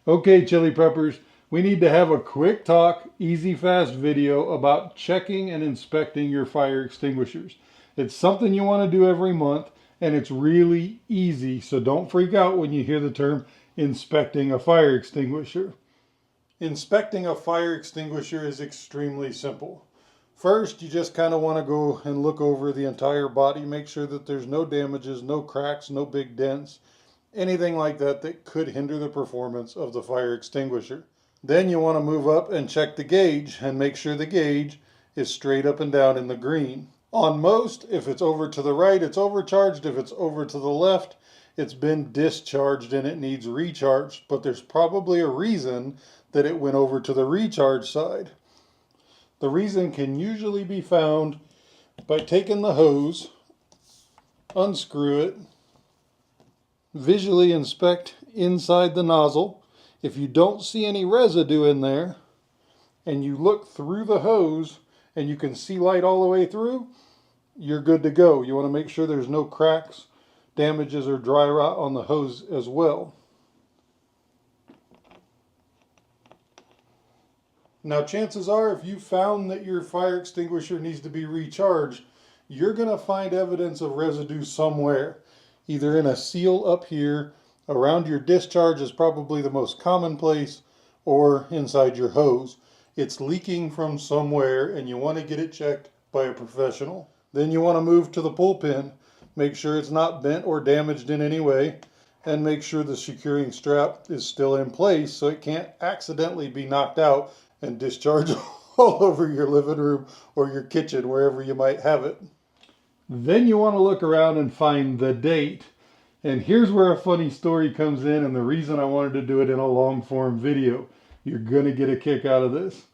Okay, Chili Peppers, we need to have a quick talk, easy, fast video about checking and inspecting your fire extinguishers. It's something you want to do every month, and it's really easy, so don't freak out when you hear the term inspecting a fire extinguisher. Inspecting a fire extinguisher is extremely simple. First, you just kind of want to go and look over the entire body, make sure that there's no damages, no cracks, no big dents, anything like that that could hinder the performance of the fire extinguisher. Then you want to move up and check the gauge and make sure the gauge is straight up and down in the green. On most, if it's over to the right, it's overcharged. If it's over to the left, it's been discharged and it needs recharged, but there's probably a reason that it went over to the recharge side. The reason can usually be found by taking the hose, unscrew it, visually inspect inside the nozzle. If you don't see any residue in there and you look through the hose and you can see light all the way through, you're good to go. You want to make sure there's no cracks, damages, or dry rot on the hose as well. Now, chances are, if you found that your fire extinguisher needs to be recharged, you're going to find evidence of residue somewhere. Either in a seal up here, around your discharge is probably the most common place, or inside your hose. It's leaking from somewhere and you want to get it checked by a professional. Then you want to move to the pull pin. Make sure it's not bent or damaged in any way, and make sure the securing strap is still in place so it can't accidentally be knocked out and discharge all over your living room or your kitchen, wherever you might have it. Then you want to look around and find the date. And here's where a funny story comes in, and the reason I wanted to do it in a long form video. You're going to get a kick out of this.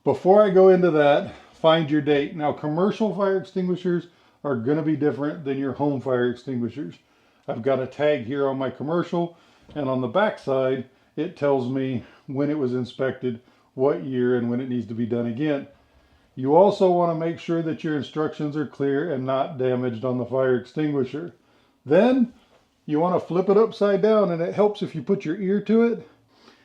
Before I go into that, find your date. Now, commercial fire extinguishers are going to be different than your home fire extinguishers. I've got a tag here on my commercial, and on the back side, it tells me when it was inspected, what year, and when it needs to be done again. You also want to make sure that your instructions are clear and not damaged on the fire extinguisher. Then you want to flip it upside down, and it helps if you put your ear to it,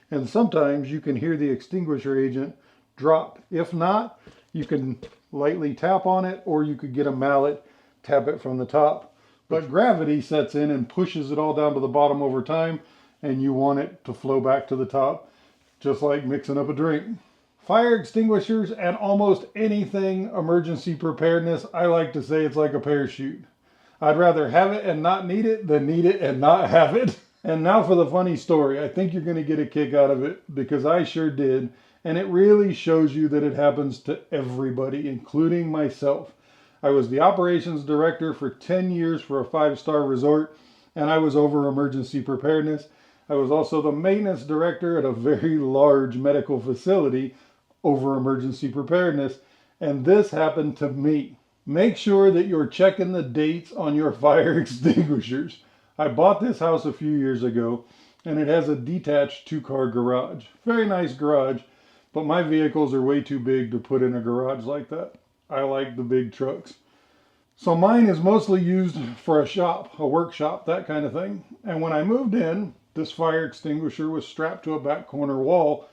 and sometimes you can hear the extinguisher agent drop. If not, you can lightly tap on it, or you could get a mallet, tap it from the top. But gravity sets in and pushes it all down to the bottom over time, and you want it to flow back to the top, just like mixing up a drink. Fire extinguishers and almost anything emergency preparedness, I like to say it's like a parachute. I'd rather have it and not need it than need it and not have it. And now for the funny story. I think you're going to get a kick out of it, because I sure did. And it really shows you that it happens to everybody, including myself. I was the operations director for 10 years for a 5-star resort, and I was over emergency preparedness. I was also the maintenance director at a very large medical facility over emergency preparedness, and this happened to me. Make sure that you're checking the dates on your fire extinguishers. I bought this house a few years ago, and it has a detached 2-car garage. Very nice garage, but my vehicles are way too big to put in a garage like that. I like the big trucks. So mine is mostly used for a shop, a workshop, that kind of thing. And when I moved in, this fire extinguisher was strapped to a back corner wall.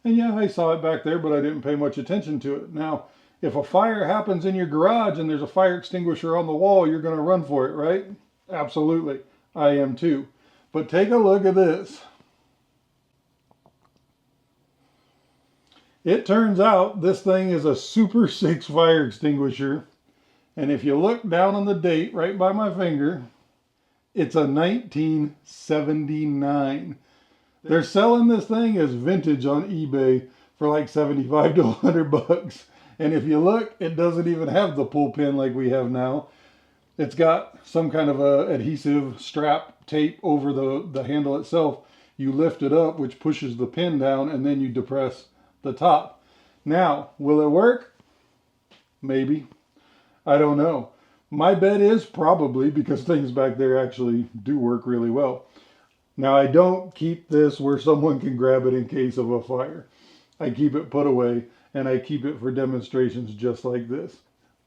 And yeah, I saw it back there, but I didn't pay much attention to it. Now, if a fire happens in your garage and there's a fire extinguisher on the wall, you're going to run for it, right? Absolutely. I am too. But take a look at this. It turns out this thing is a Super 6 fire extinguisher. And if you look down on the date right by my finger, it's a 1979. They're selling this thing as vintage on eBay for like 75 to 100 bucks. And if you look, it doesn't even have the pull pin like we have now. It's got some kind of a adhesive strap tape over the handle itself. You lift it up, which pushes the pin down, and then you depress the top. Now, will it work? Maybe. I don't know. My bet is probably, because things back there actually do work really well. Now, I don't keep this where someone can grab it in case of a fire. I keep it put away, and I keep it for demonstrations just like this.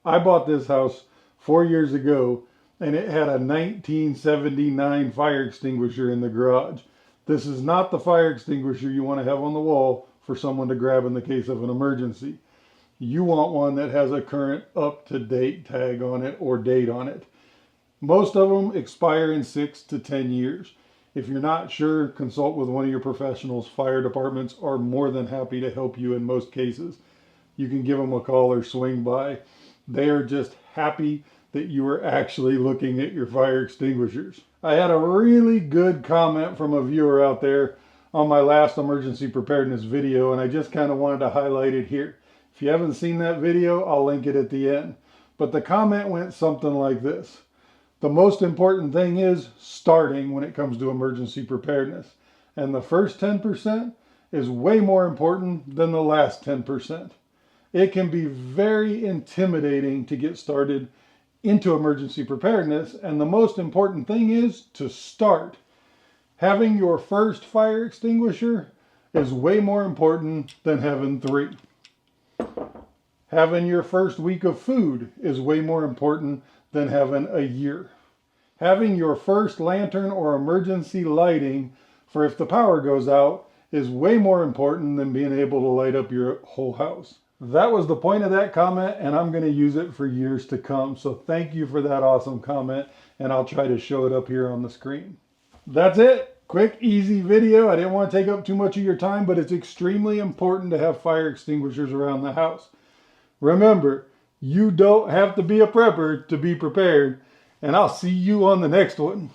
I bought this house 4 years ago, and it had a 1979 fire extinguisher in the garage. This is not the fire extinguisher you want to have on the wall for someone to grab in the case of an emergency. You want one that has a current up-to-date tag on it or date on it. Most of them expire in 6 to 10 years. If you're not sure, consult with one of your professionals. Fire departments are more than happy to help you in most cases. You can give them a call or swing by. They are just happy that you are actually looking at your fire extinguishers. I had a really good comment from a viewer out there on my last emergency preparedness video, and I just kind of wanted to highlight it here. If you haven't seen that video, I'll link it at the end. But the comment went something like this: the most important thing is starting when it comes to emergency preparedness. And the first 10% is way more important than the last 10%. It can be very intimidating to get started into emergency preparedness, and the most important thing is to start. Having your first fire extinguisher is way more important than having 3. Having your first week of food is way more important than having a year. Having your first lantern or emergency lighting for if the power goes out is way more important than being able to light up your whole house. That was the point of that comment, and I'm going to use it for years to come. So thank you for that awesome comment, and I'll try to show it up here on the screen. That's it. Quick, easy video. I didn't want to take up too much of your time, but it's extremely important to have fire extinguishers around the house. Remember, you don't have to be a prepper to be prepared, and I'll see you on the next one.